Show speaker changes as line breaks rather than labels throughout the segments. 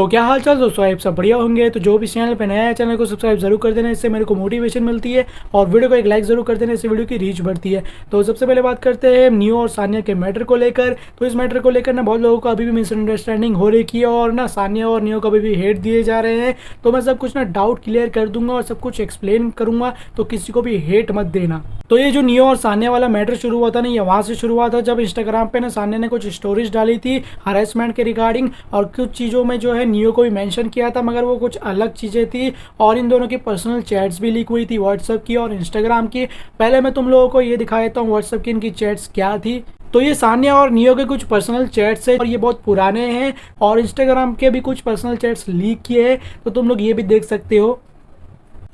तो क्या हाल चाल दोस्तों, आप सब बढ़िया होंगे। तो जो भी चैनल पे नया है चैनल को सब्सक्राइब जरूर कर देना, इससे मेरे को मोटिवेशन मिलती है। और वीडियो को एक लाइक जरूर कर देना, इससे वीडियो की रीच बढ़ती है। तो सबसे पहले बात करते हैं नियो और सानिया के मैटर को लेकर। तो इस मैटर को लेकर ना बहुत लोगों को अभी भी मिसअंडरस्टैंडिंग हो रही है और ना सानिया और नियो को अभी भी हेट दिए जा रहे हैं। तो मैं सब कुछ ना डाउट क्लियर कर दूंगा और सब कुछ एक्सप्लेन करूंगा, तो किसी को भी हेट मत देना। तो ये जो नियो और सानिया वाला मैटर शुरू हुआ था ना, ये वहाँ से शुरू हुआ था जब इंस्टाग्राम पे ना सानिया ने कुछ स्टोरीज डाली थी हरेसमेंट के रिगार्डिंग, और कुछ चीज़ों में जो है नियो को भी मेंशन किया था, मगर वो कुछ अलग चीज़ें थी। और इन दोनों की पर्सनल चैट्स भी लीक हुई थी, व्हाट्सएप की और इंस्टाग्राम की। पहले मैं तुम लोगों को ये दिखा देता हूँ व्हाट्सएप की इनकी चैट्स क्या थी। तो ये सानिया और नियो के कुछ पर्सनल चैट्स है और ये बहुत पुराने हैं, और इंस्टाग्राम के भी कुछ पर्सनल चैट्स लीक किए हैं, तो तुम लोग ये भी देख सकते हो।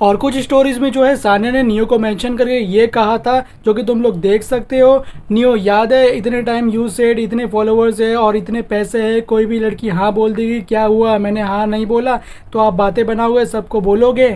और कुछ स्टोरीज में जो है सानिया ने नियो को मेंशन करके ये कहा था, जो कि तुम लोग देख सकते हो। नियो, याद है इतने टाइम यू सेड, इतने फॉलोअर्स है और इतने पैसे है, कोई भी लड़की हाँ बोल देगी, क्या हुआ मैंने हाँ नहीं बोला, तो आप बातें बनाओगे सबको बोलोगे।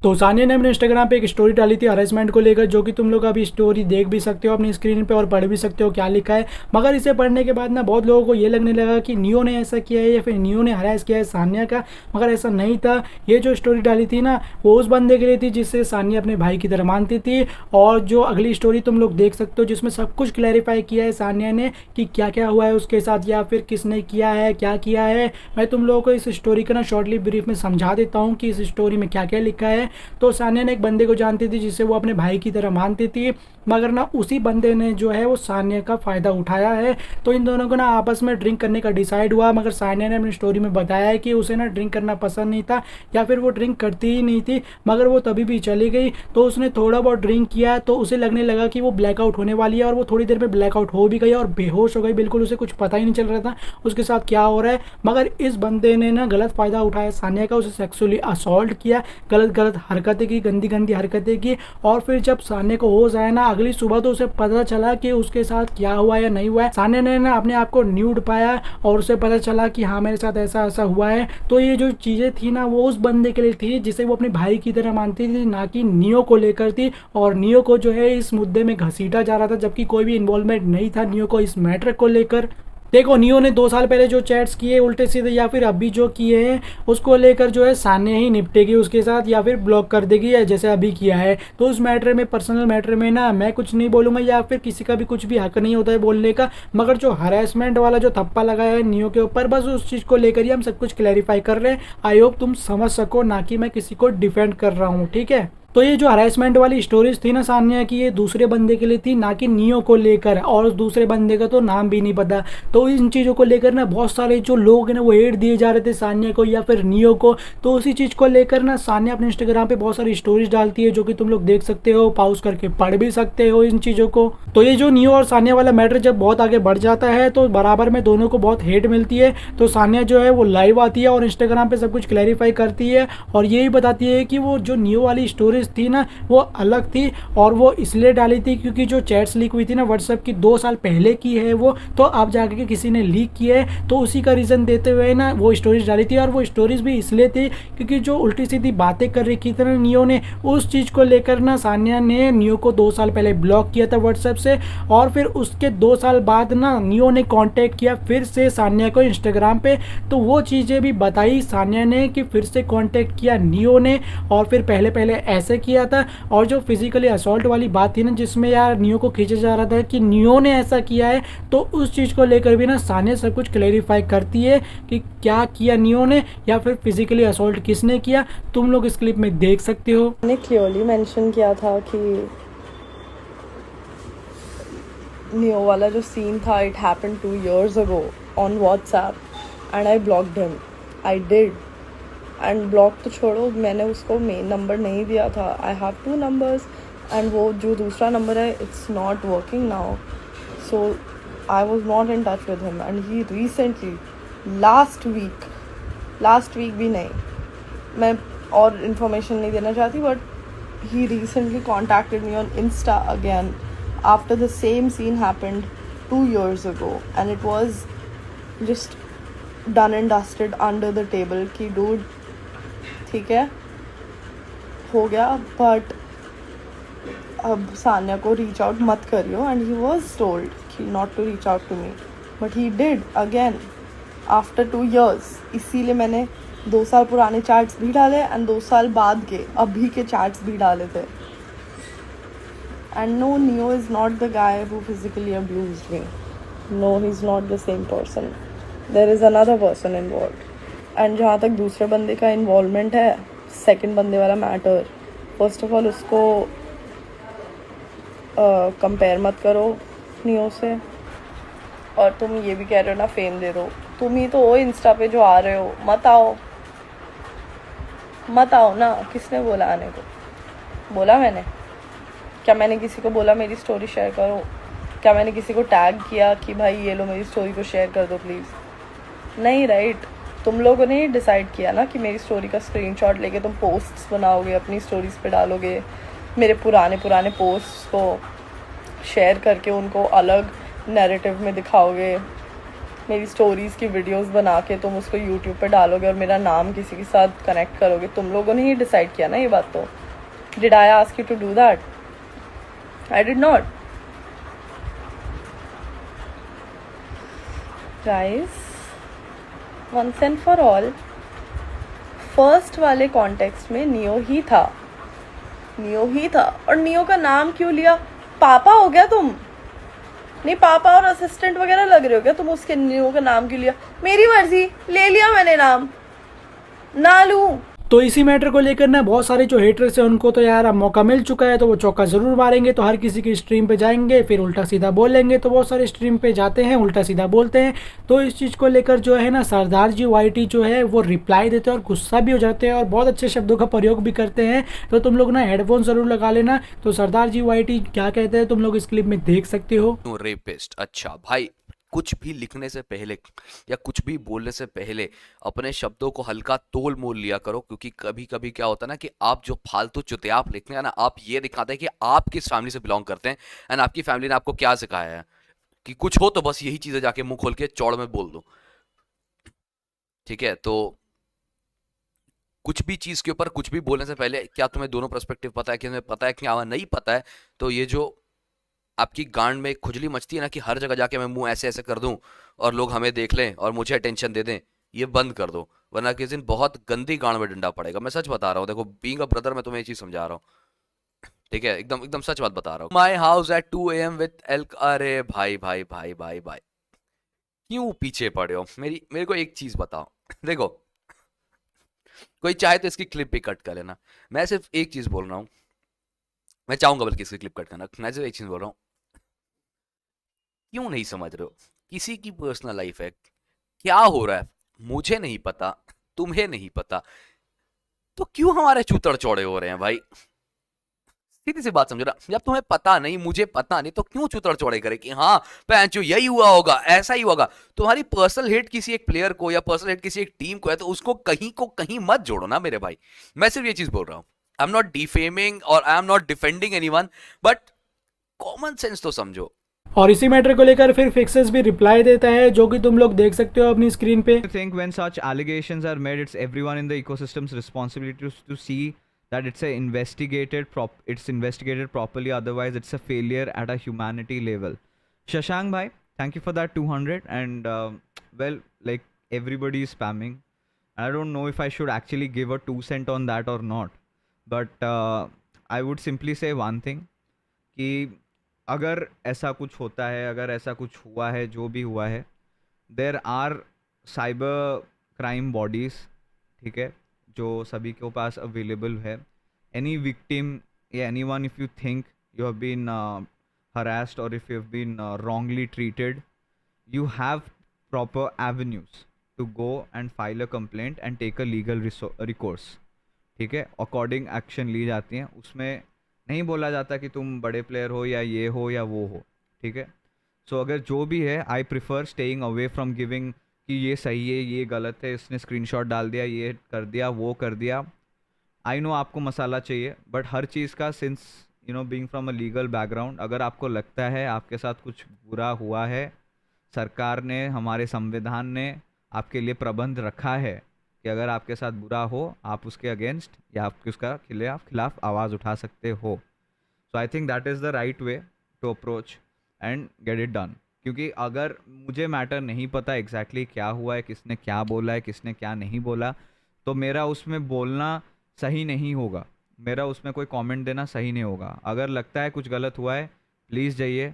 तो सानिया ने अपने इंस्टाग्राम पे एक स्टोरी डाली थी हरेसमेंट को लेकर, जो कि तुम लोग अभी स्टोरी देख भी सकते हो अपनी स्क्रीन पे और पढ़ भी सकते हो क्या लिखा है। मगर इसे पढ़ने के बाद ना बहुत लोगों को ये लगने लगा कि नियो ने ऐसा किया है या फिर नियो ने हरास किया है सानिया का, मगर ऐसा नहीं था। ये जो स्टोरी डाली थी ना, वो उस बंदे के लिए थी जिससे सानिया अपने भाई की तरह मानती थी। और जो अगली स्टोरी तुम लोग देख सकते हो जिसमें सब कुछ क्लैरिफाई किया है सानिया ने कि क्या क्या हुआ है उसके साथ या फिर किसने किया है, क्या किया है। मैं तुम लोगों को इस स्टोरी का ना शॉर्टली ब्रीफ में समझा देता हूँ कि इस स्टोरी में क्या क्या लिखा है। तो सानिया एक बंदे को जानती थी जिसे वो अपने भाई की तरह मानती थी, मगर ना उसी बंदे ने जो है वो सानिया का फ़ायदा उठाया है। तो इन दोनों को ना आपस में ड्रिंक करने का डिसाइड हुआ, मगर सानिया ने अपनी स्टोरी में बताया है कि उसे ना ड्रिंक करना पसंद नहीं था या फिर वो ड्रिंक करती ही नहीं थी, मगर वो तभी भी चली गई। तो उसने थोड़ा बहुत ड्रिंक किया तो उसे लगने लगा कि वो ब्लैकआउट होने वाली है, और वो थोड़ी देर में ब्लैकआउट हो भी गई और बेहोश हो गई, बिल्कुल उसे कुछ पता ही नहीं चल रहा था उसके साथ क्या हो रहा है। मगर इस बंदे ने ना गलत फ़ायदा उठाया सानिया का, उसे सेक्सुअली असॉल्ट किया, गलत गलत हरकतें की, गंदी गंदी हरकतें की। और फिर जब सानिया को होश आया ना अगली सुबह, तो उसे पता चला कि उसके साथ क्या हुआ या नहीं हुआ है। सानिया ने ना अपने आप को न्यूड पाया और उसे पता चला कि हाँ मेरे साथ ऐसा ऐसा हुआ है। तो ये जो चीज़ें थी ना, वो उस बंदे के लिए थी जिसे वो अपने भाई की तरह मानती थी, ना कि नियो को लेकर थी। और नियो को जो है इस मुद्दे में घसीटा जा रहा था, जबकि कोई भी इन्वॉल्वमेंट नहीं था नियो को इस मैटर को लेकर। देखो, नियो ने 2 साल पहले जो चैट्स किए उल्टे सीधे या फिर अभी जो किए हैं उसको लेकर जो है सानिया ही निपटेगी उसके साथ, या फिर ब्लॉक कर देगी, या जैसे अभी किया है। तो उस मैटर में, पर्सनल मैटर में ना मैं कुछ नहीं बोलूँगा, या फिर किसी का भी कुछ भी हक नहीं होता है बोलने का। मगर जो हरेसमेंट वाला जो थप्पा लगाया है नियो के ऊपर, बस उस चीज़ को लेकर ही हम सब कुछ क्लैरिफाई कर रहे हैं। आई होप तुम समझ सको, ना कि मैं किसी को डिफेंड कर रहा हूँ, ठीक है। तो ये जो हरासमेंट वाली स्टोरीज थी ना सानिया की, ये दूसरे बंदे के लिए थी, ना कि नियो को लेकर, और उस दूसरे बंदे का तो नाम भी नहीं पता। तो इन चीज़ों को लेकर ना बहुत सारे जो लोग हैं ना वो हेट दिए जा रहे थे सानिया को या फिर नियो को। तो उसी चीज़ को लेकर ना सानिया अपने इंस्टाग्राम पे बहुत सारी स्टोरीज डालती है, जो कि तुम लोग देख सकते हो, पॉज करके पढ़ भी सकते हो इन चीज़ों को। तो ये जो नियो और सानिया वाला मैटर जब बहुत आगे बढ़ जाता है तो बराबर में दोनों को बहुत हेट मिलती है। तो सानिया जो है वो लाइव आती है और इंस्टाग्राम पे सब कुछ क्लैरिफाई करती है, और यही बताती है कि वो जो नियो वाली स्टोरीज थी ना वो अलग थी, और वो इसलिए डाली थी क्योंकि जो चैट्स लीक हुई थी ना व्हाट्सएप की 2 साल पहले की है वो, तो अब जाके के किसी ने लीक की है, तो उसी का रीज़न देते हुए ना वो स्टोरीज डाली थी। और वो स्टोरीज भी इसलिए थी क्योंकि जो उल्टी सीधी बातें कर रही थी ना नियो ने, उस चीज़ को लेकर ना सानिया ने नियो को 2 साल पहले ब्लॉक किया था व्हाट्सएप से। और फिर उसके 2 साल बाद ना नियो ने कॉन्टेक्ट किया फिर से सानिया को इंस्टाग्राम पे, तो वो चीज़ें भी बताई सानिया ने कि फिर से कॉन्टेक्ट किया नियो ने, और फिर पहले पहले ऐसे किया था। और जो फिजिकली असॉल्ट वाली बात थी ना, जिसमें यार नियो को खींचा जा रहा था कि नियो ने ऐसा किया है, तो उस चीज़ को लेकर भी ना सानिया सब कुछ क्लैरिफाई करती है कि क्या किया नियो ने या फिर फिजिकली असॉल्ट किसने किया। तुम लोग इस क्लिप में देख सकते हो।
मैंने क्लियरली मेंशन किया था कि नियो वाला जो सीन था, it happened 2 years ago on WhatsApp and I blocked him. I did, and block तो छोड़ो, मैंने उसको मेन नंबर नहीं दिया था। आई हैव 2 numbers एंड वो जो दूसरा नंबर है it's not working now, so I was not in touch with him. And he recently last week भी नहीं, मैं और इन्फॉर्मेशन नहीं देना चाहती, but he recently contacted me on Insta again after the same scene happened 2 years ago, and it was just done and dusted under the table कि dude ठीक है हो गया, बट अब सानिया को रीच आउट मत करियो। And he was told not to reach out to me, but he did again. After 2 years, इसीलिए मैंने 2 साल पुराने चैट्स भी डाले एंड 2 साल बाद के अभी के चैट्स भी डाले थे. And no, Neo is not the guy who physically abused me. No, he's not the same person. There is another person involved. And जहाँ तक दूसरे बंदे का इन्वॉल्वमेंट है, सेकंड बंदे वाला मैटर, फर्स्ट ऑफ ऑल उसको कंपेयर मत करो नियो से. और तुम ये भी कह रहे हो ना फेम दे दो, तुम ही तो हो इंस्टा पे जो आ रहे हो. मत आओ ना. किसने बोला आने को? बोला मैंने? क्या मैंने किसी को बोला मेरी स्टोरी शेयर करो? क्या मैंने किसी को टैग किया कि भाई ये लो मेरी स्टोरी को शेयर कर दो प्लीज़? नहीं, राइट. तुम लोगों ने ही डिसाइड किया ना कि मेरी स्टोरी का स्क्रीनशॉट लेके तुम पोस्ट्स बनाओगे, अपनी स्टोरीज पे डालोगे, मेरे पुराने पोस्ट्स को शेयर करके उनको अलग नैरेटिव में दिखाओगे, मेरी स्टोरीज़ की वीडियोस बना के तुम उसको यूट्यूब पे डालोगे और मेरा नाम किसी के साथ कनेक्ट करोगे. तुम लोगों ने ही डिसाइड किया ना ये बात. तो did I ask you to do that? I did not. Guys, once and for all, first वाले कॉन्टेक्स्ट में नियो ही था. और नियो का नाम क्यों लिया? पापा हो गया तुम? नहीं, पापा और असिस्टेंट वगैरह लग रहे हो क्या तुम? उसके नियो का नाम क्यों लिया? मेरी मर्जी, ले लिया मैंने नाम, ना लूं.
तो इसी मैटर को लेकर ना बहुत सारे जो हेटर्स हैं उनको तो यार अब मौका मिल चुका है, तो वो चौका ज़रूर मारेंगे. तो हर किसी की स्ट्रीम पे जाएंगे, फिर उल्टा सीधा बोलेंगे. तो बहुत सारे स्ट्रीम पे जाते हैं, उल्टा सीधा बोलते हैं. तो इस चीज़ को लेकर जो है ना सरदार जी वाईटी जो है वो रिप्लाई देते हैं और गुस्सा भी हो जाते हैं और बहुत अच्छे शब्दों का प्रयोग भी करते हैं. तो तुम लोग ना हेडफोन ज़रूर लगा लेना. तो सरदार जी वाईटी क्या कहते हैं तुम लोग इस क्लिप में देख सकते हो.
रेपिस्ट. अच्छा भाई, कुछ भी लिखने से पहले या कुछ भी बोलने से पहले अपने शब्दों को हल्का तोल मोल लिया करो, क्योंकि कभी कभी क्या होता है ना कि आप जो फालतू चुतियाप लिखते हैं ना, आप ये दिखाते हैं कि आप किस फैमिली से बिलोंग करते हैं एंड आपकी फैमिली ने आपको क्या सिखाया है. कि कुछ हो तो बस यही चीजें जाके मुंह खोल के चौड़ में बोल दो. ठीक है, तो कुछ भी चीज के ऊपर कुछ भी बोलने से पहले क्या तुम्हें दोनों पर्सपेक्टिव पता है, कि तुम्हें पता है कि हाँ नहीं पता है, तो ये जो आपकी गांड में खुजली मचती है ना कि हर जगह जाके मैं मुंह ऐसे ऐसे कर दूं और लोग हमें देख लें और मुझे अटेंशन दे दें, ये बंद कर दो, वरना किसी दिन बहुत गंदी गांड में डंडा पड़ेगा. मैं सच बता रहा हूँ. देखो, बीइंग अ ब्रदर मैं तुम्हें ये चीज समझा रहा हूँ. ठीक है, एकदम एकदम सच बात बता रहा हूँ. My house at 2 AM with Elk. अरे भाई भाई भाई भाई भाई, क्यों पीछे पड़े हो? मेरे को एक चीज बताओ. देखो, कोई चाहे तो इसकी क्लिप भी कट कर लेना. मैं सिर्फ एक चीज बोल रहा हूँ. मैं चाहूंगा बल्कि इसकी क्लिप कट करना. मैं सिर्फ एक चीज बोल रहा हूँ. क्यों नहीं समझ रहे हो? किसी की पर्सनल लाइफ है, क्या हो रहा है मुझे नहीं पता, तुम्हें नहीं पता, तो क्यों हमारे चूतड़ चौड़े हो रहे हैं भाई? सीधी सी बात समझो ना. जब तुम्हें पता नहीं, मुझे पता नहीं, तो क्यों चूतड़ चौड़े करे कि हाँ पैंचो यही हुआ होगा, ऐसा ही होगा. तुम्हारी पर्सनल हेट किसी एक प्लेयर को या पर्सनल हेट किसी एक टीम को है, तो उसको कहीं मत जोड़ो ना मेरे भाई. मैं सिर्फ ये चीज बोल रहा हूं. आई एम नॉट डिफेमिंग और I am not defending anyone, but common sense तो समझो.
और इसी मैटर को लेकर फिर फिक्सेस भी रिप्लाई देता है, जो कि तुम लोग देख सकते हो अपनी स्क्रीन पे.
I think when such allegations are made, it's everyone in the ecosystem's responsibility to see that it's investigated properly. Otherwise, it's a failure at a humanity level. Shashank bhai, thank you for that 200. And well, like everybody is spamming. I don't know if I should actually give a 2 cent on that or not. But I would simply say one thing कि अगर ऐसा कुछ होता है, अगर ऐसा कुछ हुआ है, जो भी हुआ है, there are cyber crime bodies, ठीक है, जो सभी के पास अवेलेबल है. एनी विक्टिम या anyone, if you think you have been harassed or if you have been wrongly treated, you have proper avenues to go and file a complaint and take a legal recourse. ठीक है, according action ली जाती हैं. उसमें नहीं बोला जाता कि तुम बड़े प्लेयर हो या ये हो या वो हो. ठीक है, सो अगर जो भी है, I prefer staying away from giving कि ये सही है, ये गलत है, इसने स्क्रीनशॉट डाल दिया, ये कर दिया, वो कर दिया. आई नो आपको मसाला चाहिए, बट हर चीज़ का, since you know being from a legal background, अगर आपको लगता है आपके साथ कुछ बुरा हुआ है, सरकार ने, हमारे संविधान ने आपके लिए प्रबंध रखा है कि अगर आपके साथ बुरा हो, आप उसके अगेंस्ट या आप उसका खिलाफ आवाज़ उठा सकते हो. So I think that is the right way to approach and get it done. क्योंकि अगर मुझे मैटर नहीं पता एग्जैक्टली क्या हुआ है, किसने क्या बोला है, किसने क्या नहीं बोला, तो मेरा उसमें बोलना सही नहीं होगा, मेरा उसमें कोई कमेंट देना सही नहीं होगा। अगर लगता है कुछ गलत हुआ है, प्लीज़ जाइए,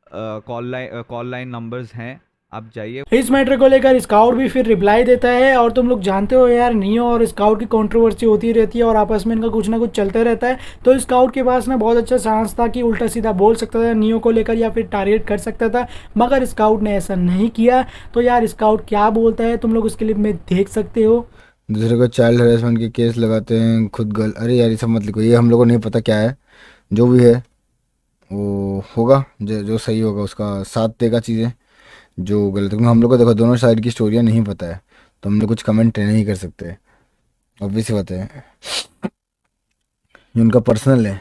कॉल लाइन नंबर्स हैं, आप जाइए।
इस मैटर को लेकर स्काउट भी फिर रिप्लाई देता है। और तुम लोग जानते हो यार, नियो और स्काउट की कंट्रोवर्सी होती रहती है और आपस में इनका कुछ ना कुछ चलता रहता है। तो स्काउट के पास ना बहुत अच्छा चांस था कि उल्टा सीधा बोल सकता था नियो को लेकर या फिर टारगेट कर सकता था, मगर स्काउट ने ऐसा नहीं किया। तो यार स्काउट क्या बोलता है तुम लोग उस क्लिप में देख सकते हो।
दूसरे को चाइल्ड हरेसमेंट के केस लगाते हैं, खुद अरे यार ये सब मत लिखो, ये हम लोग को नहीं पता क्या है। जो भी है वो होगा, जो सही होगा उसका साथ देगा चीज़ें। जो गलत है, हम लोग को देखो दोनों साइड की स्टोरियाँ नहीं पता है, तो हम लोग कुछ कमेंट नहीं कर सकते, ऑब्वियस बात है, ये उनका पर्सनल है।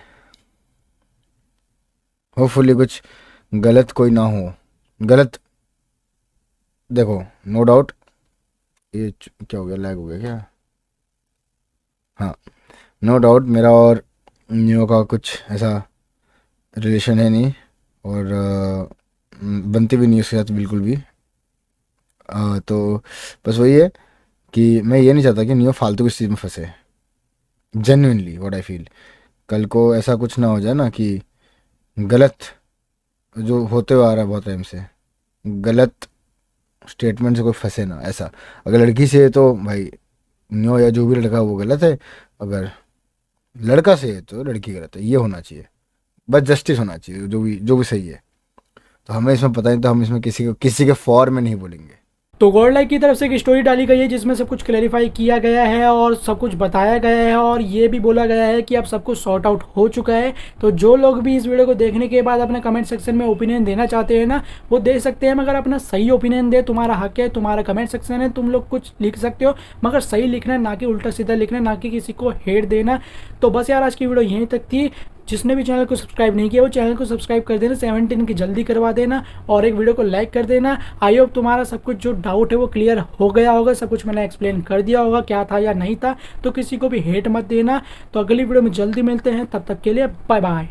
होपफुली कुछ गलत कोई ना हो। गलत देखो, नो डाउट ये क्या हो गया, लैग हो गया क्या? हाँ, नो डाउट मेरा और नियो का कुछ ऐसा रिलेशन है नहीं, और बनती भी नहीं उसके साथ बिल्कुल भी। तो बस वही है कि मैं ये नहीं चाहता कि नियो फालतू की चीज़ में फंसे। जेन्युइनली व्हाट आई फील, कल को ऐसा कुछ ना हो जाए ना कि गलत, जो होते हुए आ रहा है बहुत टाइम से, गलत स्टेटमेंट से कोई फंसे ना। ऐसा अगर लड़की से है तो भाई नियो या जो भी लड़का वो गलत है, अगर लड़का से है तो लड़की गलत है, ये होना चाहिए, बस जस्टिस होना चाहिए, जो भी सही है। तो हमें इसमें पता नहीं, तो हम इसमें किसी के फॉर में नहीं बोलेंगे।
तो गॉड लाइक की तरफ से एक स्टोरी डाली गई है जिसमें सब कुछ क्लैरिफाई किया गया है और सब कुछ बताया गया है और ये भी बोला गया है कि अब सब कुछ सॉर्ट आउट हो चुका है। तो जो लोग भी इस वीडियो को देखने के बाद अपने कमेंट सेक्शन में ओपिनियन देना चाहते हैं ना, वो दे सकते हैं, मगर अपना सही ओपिनियन दे, तुम्हारा हक है, तुम्हारा कमेंट सेक्शन है, तुम लोग कुछ लिख सकते हो, मगर सही लिखना है, ना कि उल्टा सीधा लिखना, ना कि किसी को हेट देना। तो बस यार आज की वीडियो यहीं तक थी। जिसने भी चैनल को सब्सक्राइब नहीं किया वो चैनल को सब्सक्राइब कर देना, 17 की जल्दी करवा देना और एक वीडियो को लाइक कर देना। आई होप तुम्हारा सब कुछ जो डाउट है वो क्लियर हो गया होगा, सब कुछ मैंने एक्सप्लेन कर दिया होगा क्या था या नहीं था। तो किसी को भी हेट मत देना। तो अगली वीडियो में जल्दी मिलते हैं, तब तक के लिए बाय बाय।